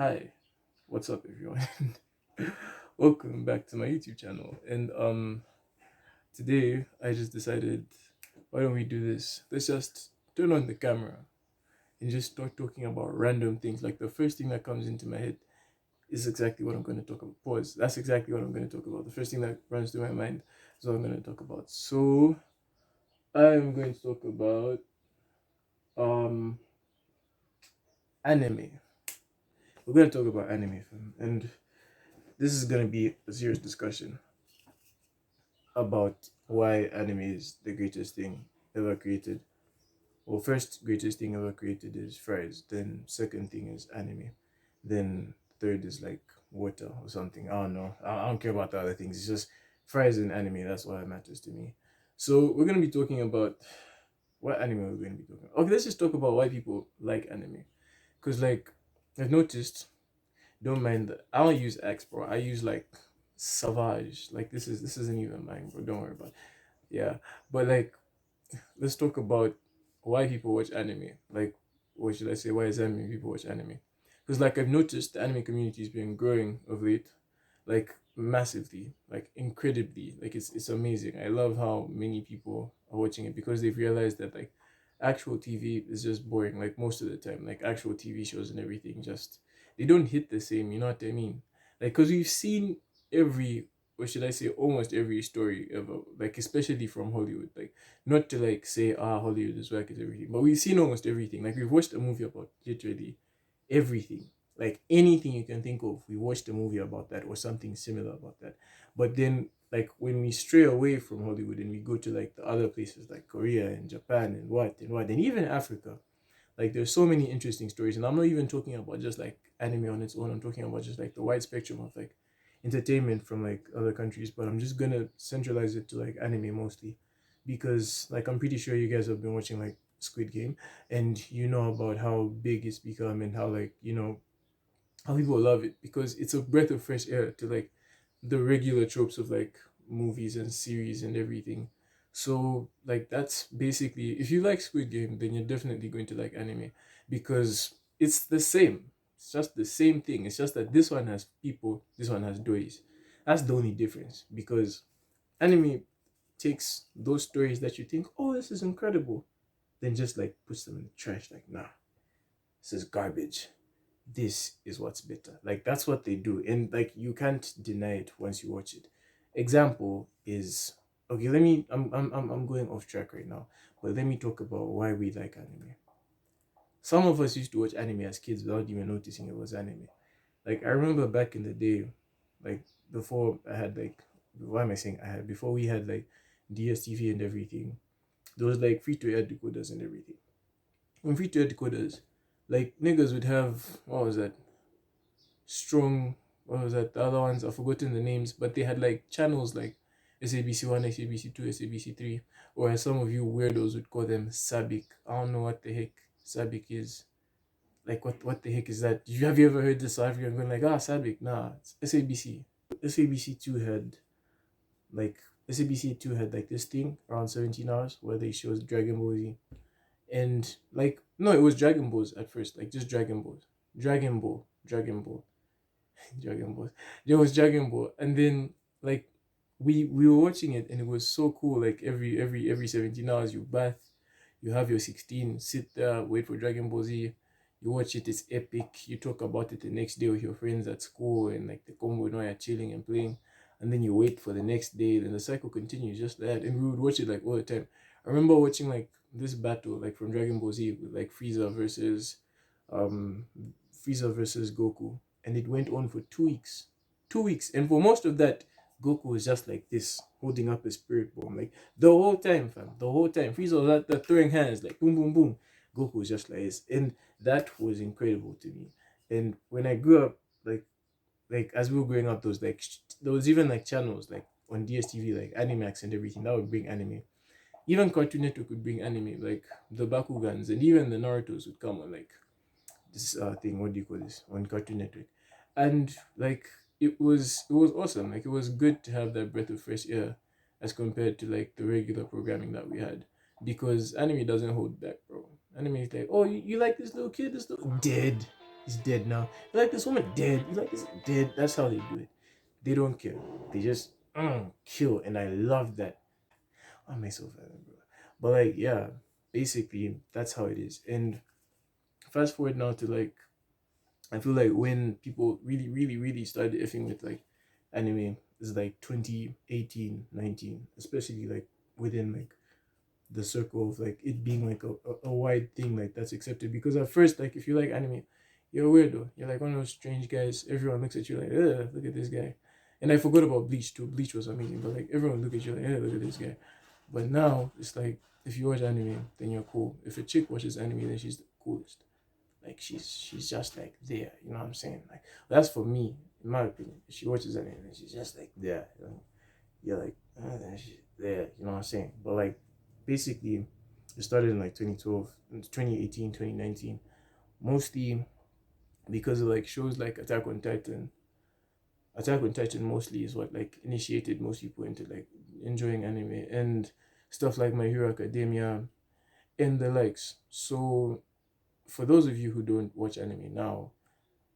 Hi, what's up everyone? Welcome back to my YouTube channel. And today I just decided, why don't we do this? Let's just turn on the camera and just start talking about random things. Like the first thing that comes into my head is exactly what I'm going to talk about. Pause. That's exactly what I'm going to talk about. The first thing that runs through my mind is what I'm going to talk about. So I'm going to talk about um anime. We're going to talk about anime, fam. And this is going to be a serious discussion about why anime is the greatest thing ever created. Well, first greatest thing ever created is fries. Then second thing is anime. Then third is like water or something. I don't know. I don't care about the other things. It's just fries and anime. That's what matters to me. So we're gonna be talking about what anime we're going to be talking about. Okay, let's just talk about why people like anime. Cause like I've noticed, don't mind that I don't use X, bro. I use like Savage. Like this isn't even mine, bro. Don't worry about it. Yeah. But like let's talk about why people watch anime. Like, what should I say? Why is anime people watch anime? Because like I've noticed the anime community has been growing of late, like massively, like incredibly. Like it's amazing. I love how many people are watching it because they've realized that like actual TV is just boring. Like most of the time, like actual TV shows and everything just they don't hit the same. You know what I mean? Like because we've seen every or should I say almost every story ever, like especially from Hollywood. Like not to like say Hollywood is whack is everything, but we've seen almost everything. Like we've watched a movie about literally everything, like anything you can think of. We watched a movie about that or something similar about that. But then like when we stray away from Hollywood and we go to like the other places like Korea and Japan and even Africa, like there's so many interesting stories. And I'm not even talking about just like anime on its own. I'm talking about just like the wide spectrum of like entertainment from like other countries. But I'm just gonna centralize it to like anime mostly, because like I'm pretty sure you guys have been watching like Squid Game, and you know about how big it's become and how like how people love it because it's a breath of fresh air to like the regular tropes of like movies and series and everything. So like that's basically, if you like Squid Game, then you're definitely going to like anime because it's the same. It's just the same thing. It's just that this one has people, this one has stories. That's the only difference, because anime takes those stories that you think, oh, this is incredible, then just like puts them in the trash. Like, nah, this is garbage. This is what's better. Like that's what they do, and like you can't deny it once you watch it. Example is, okay. Let me. I'm going off track right now, but let me talk about why we like anime. Some of us used to watch anime as kids without even noticing it was anime. Like I remember back in the day, like before I had like, why am I saying I had, before we had like DSTV and everything, there was like free to air decoders and everything. When free to air decoders, like niggas would have, what was that, strong, what was that, the other ones I've forgotten the names, but they had like channels like SABC 1, SABC 2, SABC 3, or as some of you weirdos would call them Sabic. I don't know what the heck Sabic is. Like what the heck is that? Have you ever heard the South African going like, Sabic? Nah, it's SABC. SABC 2 had like SABC 2 had like this thing around 17 hours where they shows Dragon Ball Z. And like no, it was Dragon Balls at first, like just Dragon Balls. Dragon Ball. Dragon Ball. There was Dragon Ball, and then like we were watching it, and it was so cool. Like every 17 hours, you bath, you have your 16, sit there, wait for Dragon Ball Z. You watch it, it's epic. You talk about it the next day with your friends at school, and like the combo, you're chilling and playing, and then you wait for the next day. Then the cycle continues just that, and we would watch it like all the time. I remember watching like this battle, like from Dragon Ball Z, with like um Frieza versus Goku, and it went on for 2 weeks. 2 weeks. And for most of that, Goku was just like this, holding up a spirit bomb. Like the whole time, fam. The whole time. Frieza was out there throwing hands, like boom, boom, boom. Goku was just like this. And that was incredible to me. And when I grew up, like as we were growing up, there was even like channels like on DSTV, like Animax and everything, that would bring anime. Even Cartoon Network would bring anime, like the Bakugans and even the Naruto's would come on like this thing, what do you call this, on Cartoon Network. And like it was awesome. Like it was good to have that breath of fresh air as compared to like the regular programming that we had, because anime doesn't hold back, bro. Anime is like, oh, you like this little kid, this little dead. He's dead now. You like this woman dead. You like this dead. That's how they do it. They don't care. They just kill, and I love that. I myself, bro. But like, yeah, basically that's how it is. And fast forward now to like, I feel like when people really, really, really started effing with like anime is like 2018, 19, especially like within like the circle of like it being like a wide thing like that's accepted. Because at first, like if you like anime, you're a weirdo. You're like one of those strange guys. Everyone looks at you like, ugh, look at this guy. And I forgot about Bleach too. Bleach was amazing, but like everyone look at you like, hey, look at this guy. But now it's like if you watch anime, then you're cool. If a chick watches anime, then she's the coolest. Like she's just like there. You know what I'm saying? Like that's for me, in my opinion. If she watches anime, then she's just like there. You know? You're like, then she's there. You know what I'm saying? But like basically, it started in like 2012, 2018, 2019. Mostly because of like shows like Attack on Titan. Attack on Titan mostly is what like initiated most people into like enjoying anime and stuff like My Hero Academia and the likes. So for those of you who don't watch anime now,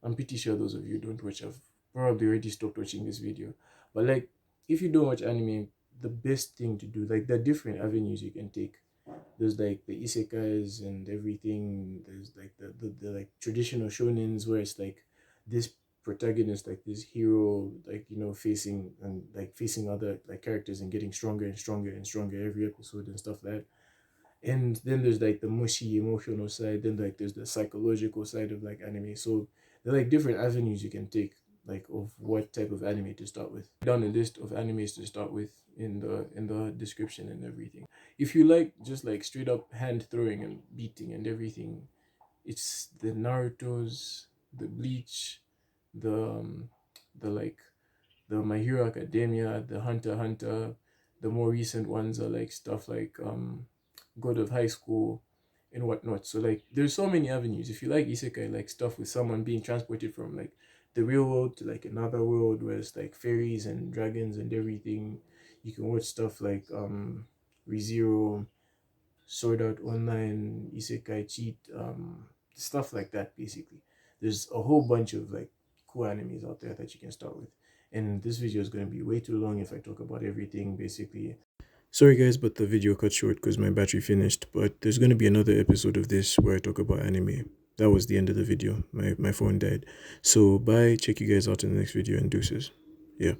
I'm pretty sure those of you who don't watch have probably already stopped watching this video. But like if you don't watch anime, the best thing to do, like there are different avenues you can take. There's like the isekais and everything. There's like the like traditional shonens where it's like this protagonist, like this hero, like facing and like facing other like characters and getting stronger and stronger and stronger every episode and stuff like that. And then there's like the mushy emotional side, then like there's the psychological side of like anime. So there are like different avenues you can take like of what type of anime to start with. Down a list of animes to start with in the description and everything. If you like just like straight up hand throwing and beating and everything, it's the Naruto's, the Bleach, the like the My Hero Academia, the Hunter x Hunter. The more recent ones are like stuff like God of High School and whatnot. So like there's so many avenues. If you like isekai, like stuff with someone being transported from like the real world to like another world where it's like fairies and dragons and everything, you can watch stuff like ReZero, Sword Art Online, Isekai Cheat, stuff like that basically. There's a whole bunch of like cool animes out there that you can start with. And this video is going to be way too long if I talk about everything basically. Sorry guys, but the video cut short because my battery finished, but there's going to be another episode of this where I talk about anime. That was the end of the video. My phone died. So bye, check you guys out in the next video and deuces. Yeah.